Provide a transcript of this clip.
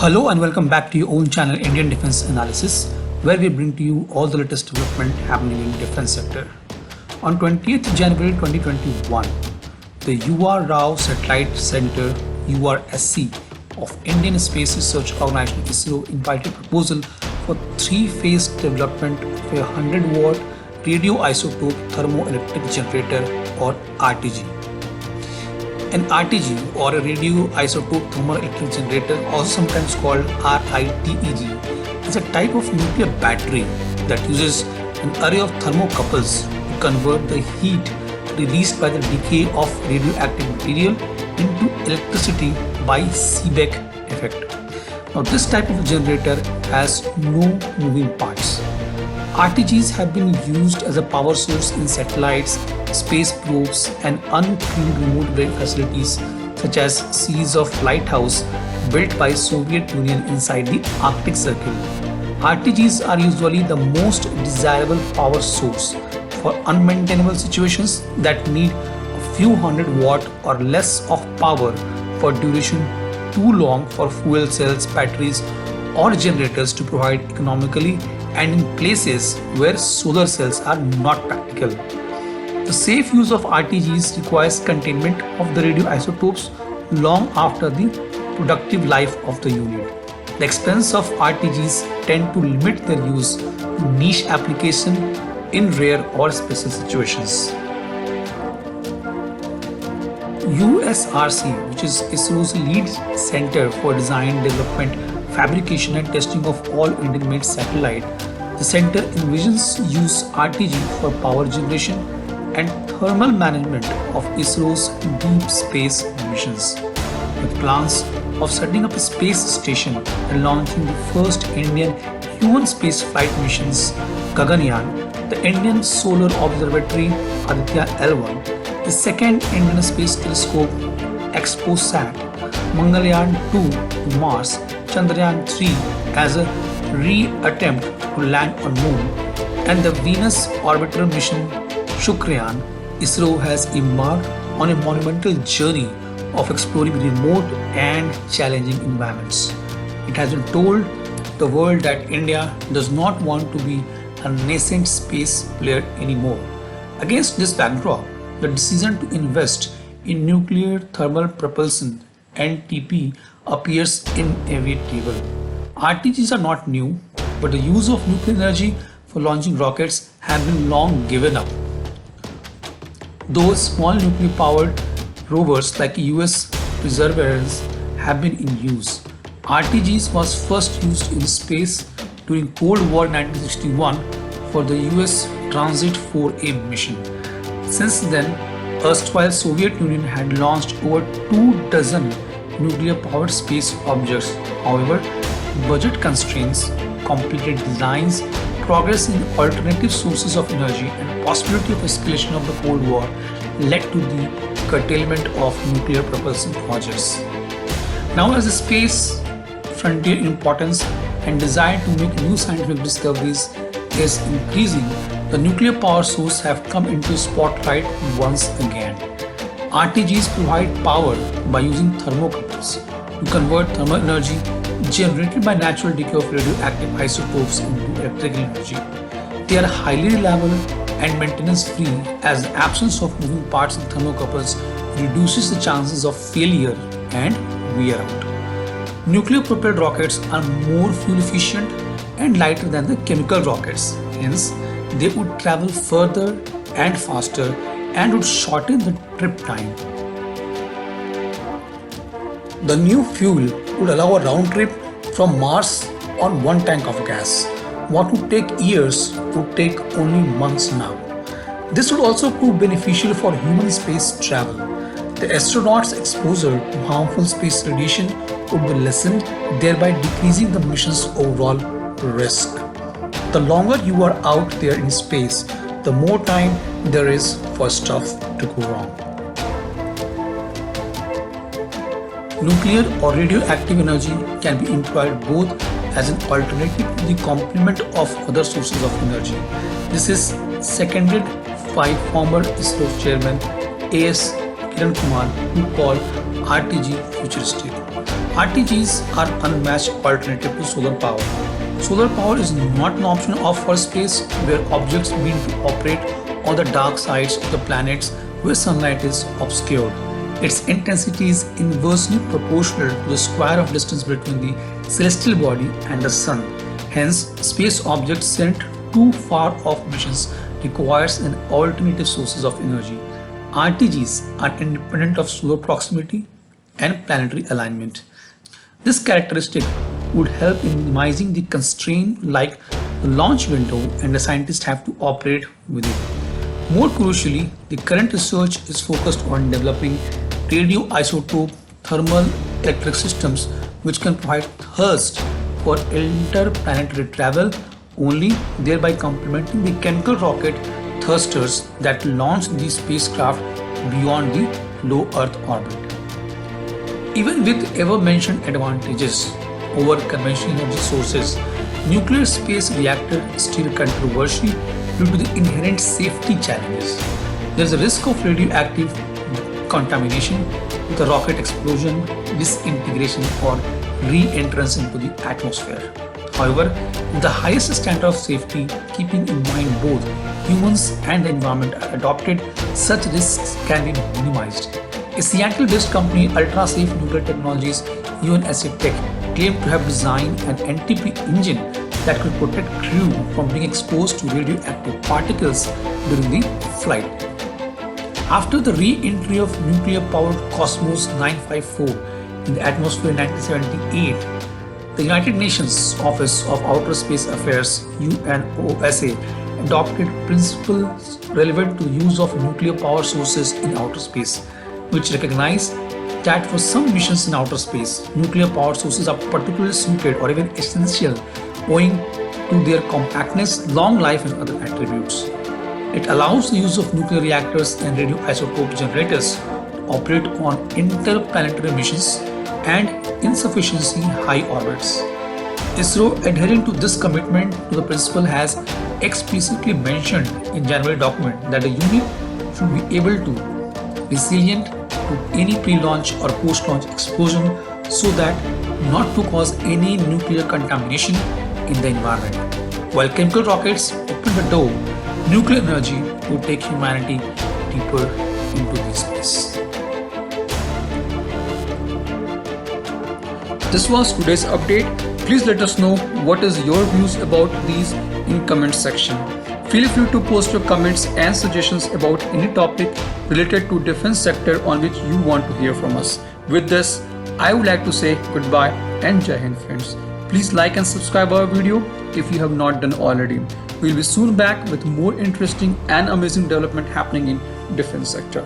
Hello and welcome back to your own channel Indian Defense Analysis, where we bring to you all the latest development happening in the defense sector. On 20th January 2021, the UR Rao Satellite Center URSC of Indian Space Research Organization ISRO invited proposal for three-phase development of a 100-watt radioisotope thermoelectric generator or RTG. An RTG or a radioisotope thermoelectric generator, also sometimes called RITEG, is a type of nuclear battery that uses an array of thermocouples to convert the heat released by the decay of radioactive material into electricity by Seebeck effect. Now this type of generator has no moving parts. RTGs have been used as a power source in satellites, space probes and uncrewed remote facilities such as series of lighthouse built by Soviet Union inside the Arctic Circle. RTGs are usually the most desirable power source for unmaintainable situations that need a few hundred watt or less of power for duration too long for fuel cells, batteries or generators to provide economically and in places where solar cells are not practical. The safe use of RTGs requires containment of the radioisotopes long after the productive life of the unit. The expense of RTGs tend to limit their use to niche application in rare or special situations. USRC, which is ISRO's lead center for design, development, fabrication and testing of all Indian-made satellite, the center envisions use RTG for power generation and thermal management of ISRO's deep space missions, with plans of setting up a space station and launching the first Indian human space flight missions, Gaganyaan, the Indian Solar Observatory Aditya L1, the second Indian Space Telescope XPOSat, Mangalyaan 2 to Mars, Chandrayaan 3 as a re-attempt to land on Moon, and the Venus Orbiter mission Shukrayaan. ISRO has embarked on a monumental journey of exploring remote and challenging environments. It has been told the world that India does not want to be a nascent space player anymore. Against this backdrop, the decision to invest in nuclear thermal propulsion (NTP) appears inevitable. RTGs are not new, but the use of nuclear energy for launching rockets has been long given up. Though small nuclear-powered rovers like US Perseverance have been in use, RTGs was first used in space during Cold War 1961 for the US Transit 4A mission. Since then, erstwhile Soviet Union had launched over 24 nuclear-powered space objects. However, budget constraints, complicated designs, progress in alternative sources of energy and possibility of escalation of the Cold War led to the curtailment of nuclear propulsion projects. Now as the space frontier importance and desire to make new scientific discoveries is increasing, the nuclear power source have come into spotlight once again. RTGs provide power by using thermocouples to convert thermal energy generated by natural decay of radioactive isotopes into electrical energy. They are highly reliable and maintenance-free, as the absence of moving parts in thermocouples reduces the chances of failure and wear out. Nuclear-propelled rockets are more fuel efficient and lighter than the chemical rockets. Hence, they would travel further and faster and would shorten the trip time. The new fuel would allow a round trip from Mars on one tank of gas. What would take years would take only months now. This would also prove beneficial for human space travel. The astronauts' exposure to harmful space radiation would be lessened, thereby decreasing the mission's overall risk. The longer you are out there in space, the more time there is for stuff to go wrong. Nuclear or radioactive energy can be employed both as an alternative to the complement of other sources of energy. This is seconded by former ISRO chairman A.S. Kiran Kumar, who called RTG futuristic. RTGs are unmatched alternative to solar power. Solar power is not an option of first space where objects mean to operate on the dark sides of the planets where sunlight is obscured. Its intensity is inversely proportional to the square of distance between the celestial body and the sun. Hence, space objects sent too far off missions requires an alternative sources of energy. RTGs are independent of solar proximity and planetary alignment. This characteristic would help in minimizing the constraint like the launch window and the scientists have to operate within. More crucially, the current research is focused on developing radioisotope thermal electric systems which can provide thrust for interplanetary travel only, thereby complementing the chemical rocket thrusters that launch these spacecraft beyond the low Earth orbit. Even with ever-mentioned advantages over conventional energy sources, nuclear space reactor is still controversial due to the inherent safety challenges. There is a risk of radioactive contamination with a rocket explosion, disintegration or re-entrance into the atmosphere. However, with the highest standard of safety, keeping in mind both humans and the environment are adopted, such risks can be minimized. A Seattle-based company, Ultra-Safe Nuclear Technologies (UNSC Tech), claimed to have designed an NTP engine that could protect crew from being exposed to radioactive particles during the flight. After the re-entry of nuclear-powered Cosmos 954 in the atmosphere in 1978, the United Nations Office of Outer Space Affairs (UNOSA) adopted principles relevant to use of nuclear power sources in outer space, which recognize that for some missions in outer space, nuclear power sources are particularly suited or even essential owing to their compactness, long life and other attributes. It allows the use of nuclear reactors and radioisotope generators to operate on interplanetary missions and insufficiency high orbits. ISRO, adhering to this commitment to the principle, has explicitly mentioned in January document that the unit should be able to resilient to any pre-launch or post-launch explosion so that not to cause any nuclear contamination in the environment. While chemical rockets open the door, nuclear energy would take humanity deeper into the space. This was today's update. Please let us know what is your views about these in comment section. Feel free to post your comments and suggestions about any topic related to defense sector on which you want to hear from us. With this, I would like to say goodbye and Jai Hind friends. Please like and subscribe our video if you have not done already. We'll be soon back with more interesting and amazing development happening in defense sector.